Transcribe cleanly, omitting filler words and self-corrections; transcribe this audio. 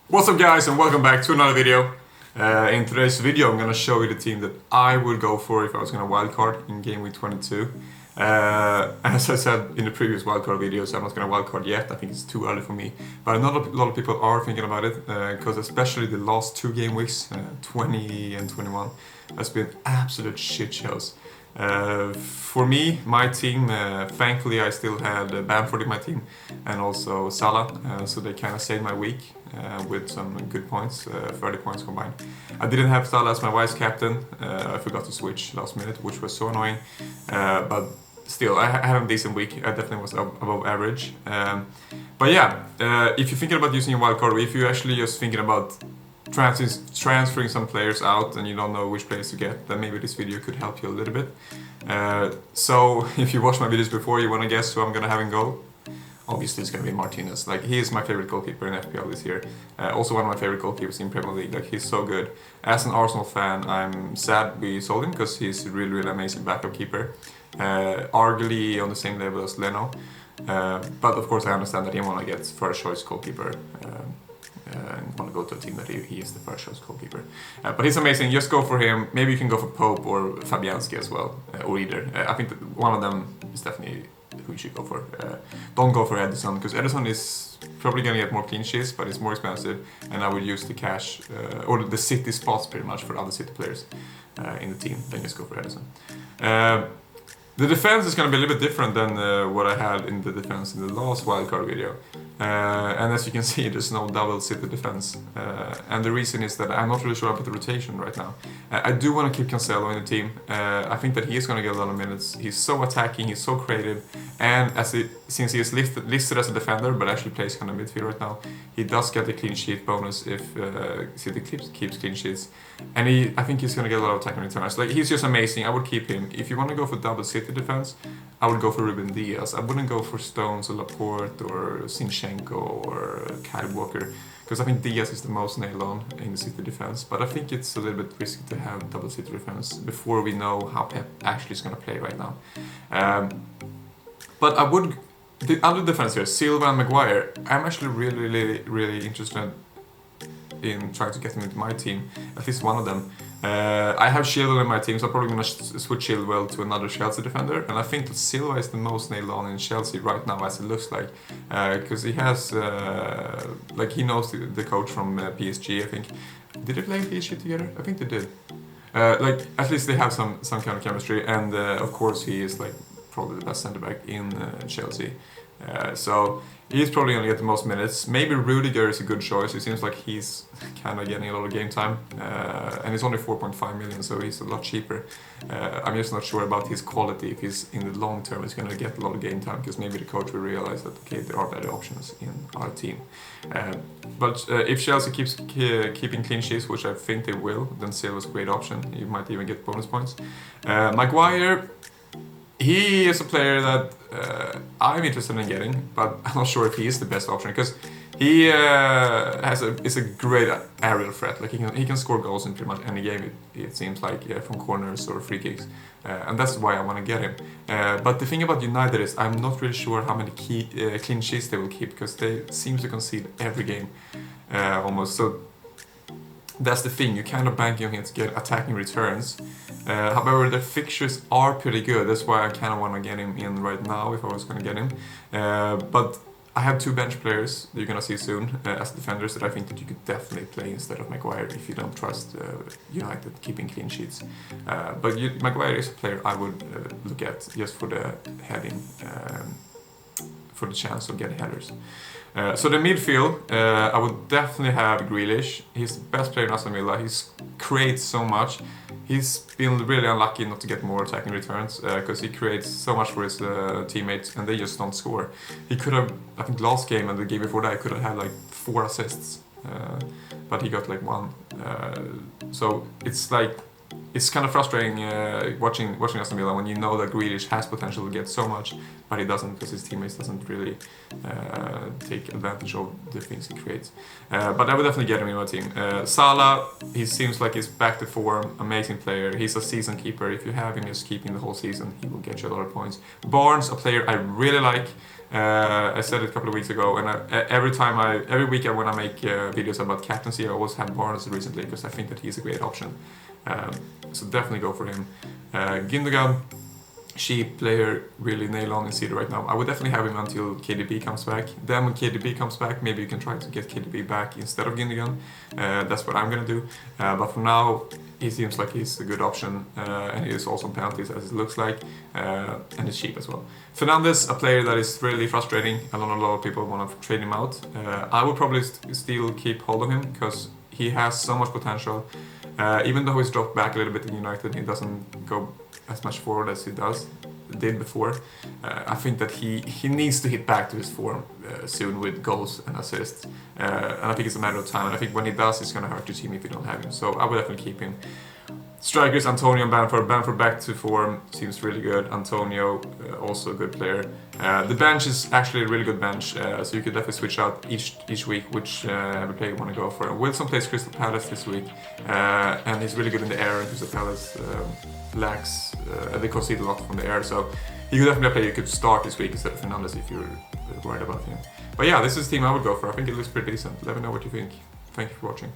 What's up guys, and welcome back to another video. In today's video I'm gonna show you the team that I would go for if I was gonna wildcard in Game Week 22. As I said in the previous wildcard videos, I'm not gonna wildcard yet. I think it's too early for me. But a lot of people are thinking about it, because especially the last two game weeks, 20 and 21, has been absolute shit shows. For me, my team, thankfully I still had Bamford in my team and also Salah, so they kind of saved my week with some good points, 30 points combined. I didn't have Salah as my vice captain. I forgot to switch last minute, which was so annoying, but still I had a decent week. I definitely was above average. But yeah, if you're thinking about using a wildcard, if you're actually just thinking about transferring some players out and you don't know which players to get, then maybe this video could help you a little bit. So if you watched my videos before, you want to guess who I'm gonna have in goal? Obviously it's gonna be Martinez. Like, he is my favorite goalkeeper in FPL this year. Also one of my favorite goalkeepers in Premier League. Like, he's so good. As an Arsenal fan, I'm sad we sold him because he's a really amazing backup keeper. Arguably on the same level as Leno. But of course I understand that he want to get first choice goalkeeper. And want to go to a team that he is the first choice goalkeeper. But he's amazing, just go for him. Maybe you can go for Pope or Fabianski as well, or either. I think that one of them is definitely who you should go for. Don't go for Edison, because Edison is probably going to get more clean sheets, but it's more expensive, and I would use the cash, or the City spots pretty much for other City players in the team, then just go for Edison. The defense is going to be a little bit different than what I had in the defense in the last wildcard video. And as you can see, there's no double City defense. And the reason is that I'm not really sure about the rotation right now. I do want to keep Cancelo in the team. I think that he is going to get a lot of minutes. He's so attacking, he's so creative. And since he is listed as a defender, but actually plays kind of midfield right now, he does get a clean sheet bonus if City keeps clean sheets. And I think he's going to get a lot of attacking returns. Like, he's just amazing. I would keep him. If you want to go for double City defense, I would go for Ruben Diaz. I wouldn't go for Stones or Laporte or Zinchenko or Kyle Walker, because I think Diaz is the most nailed on in the City defense. But I think it's a little bit risky to have double City defense before we know how Pep actually is going to play right now. But I would, the other defense here, Silva and Maguire, I'm actually really interested in trying to get them into my team, at least one of them. I have Chilwell in my team, so I'm probably going to switch Chilwell to another Chelsea defender, and I think that Silva is the most nailed on in Chelsea right now, as it looks like, because he has, like, he knows the coach from PSG, I think. Did they play PSG together? I think they did. Like, at least they have some kind of chemistry, and of course he is like probably the best centre back in Chelsea. So he's probably going to get the most minutes. Maybe Rudiger is a good choice. It seems like he's kind of getting a lot of game time. And it's only 4.5 million, so he's a lot cheaper. I'm just not sure about his quality. If he's in the long term, he's going to get a lot of game time, because maybe the coach will realize that, okay, there are better options in our team. But if Chelsea keeps keeping clean sheets, which I think they will, then Silva's a great option. You might even get bonus points. Maguire, he is a player that I'm interested in getting, but I'm not sure if he is the best option, because he is a great aerial threat. Like, he can score goals in pretty much any game, it seems like, from corners or free kicks, and that's why I want to get him. But the thing about United is I'm not really sure how many clean sheets they will keep, because they seem to concede every game almost. So that's the thing, you kind of bank on him to get attacking returns. However, the fixtures are pretty good, that's why I kind of want to get him in right now if I was going to get him. But I have two bench players that you're going to see soon as defenders that I think that you could definitely play instead of Maguire if you don't trust United keeping clean sheets. But Maguire is a player I would look at just for the heading, for the chance of getting headers. So the midfield, I would definitely have Grealish. He's the best player in Aston Villa. He creates so much. He's been really unlucky not to get more attacking returns, because he creates so much for his teammates and they just don't score. He could have, I think last game and the game before that, he could have had like 4 assists, but he got like 1. So it's like it's kind of frustrating watching Aston Villa when you know that Grealish has potential to get so much, but he doesn't because his teammates doesn't really take advantage of the things he creates. But I would definitely get him in my team. Salah, he seems like he's back to form, amazing player. He's a season keeper. If you have him just keeping the whole season, he will get you a lot of points. Barnes, a player I really like. I said it a couple of weeks ago, and every week when I make videos about captaincy, I always have Barnes recently because I think that he's a great option. So definitely go for him. Gündogan, cheap player, really nail on in City right now. I would definitely have him until KDB comes back. Then when KDB comes back, maybe you can try to get KDB back instead of Gündogan. That's what I'm gonna do. But for now, he seems like he's a good option, and he is also on penalties as it looks like, and he's cheap as well. Fernandes, a player that is really frustrating. I know a lot of people want to trade him out. I would probably still keep hold of him because he has so much potential. Even though he's dropped back a little bit in United, he doesn't go as much forward as he did before. I think that he needs to hit back to his form soon with goals and assists. And I think it's a matter of time. And I think when he does, it's going to hurt your team if you don't have him. So I would definitely keep him. Strikers, Antonio and Bamford. Bamford back to form, seems really good. Antonio, also a good player. The bench is actually a really good bench, so you could definitely switch out each week which every player you want to go for. Wilson plays Crystal Palace this week, and he's really good in the air, and Crystal Palace lacks, they concede a lot from the air, so he could definitely be a player you could start this week instead of Fernandes if you're worried about him. But yeah, this is the team I would go for. I think it looks pretty decent. Let me know what you think. Thank you for watching.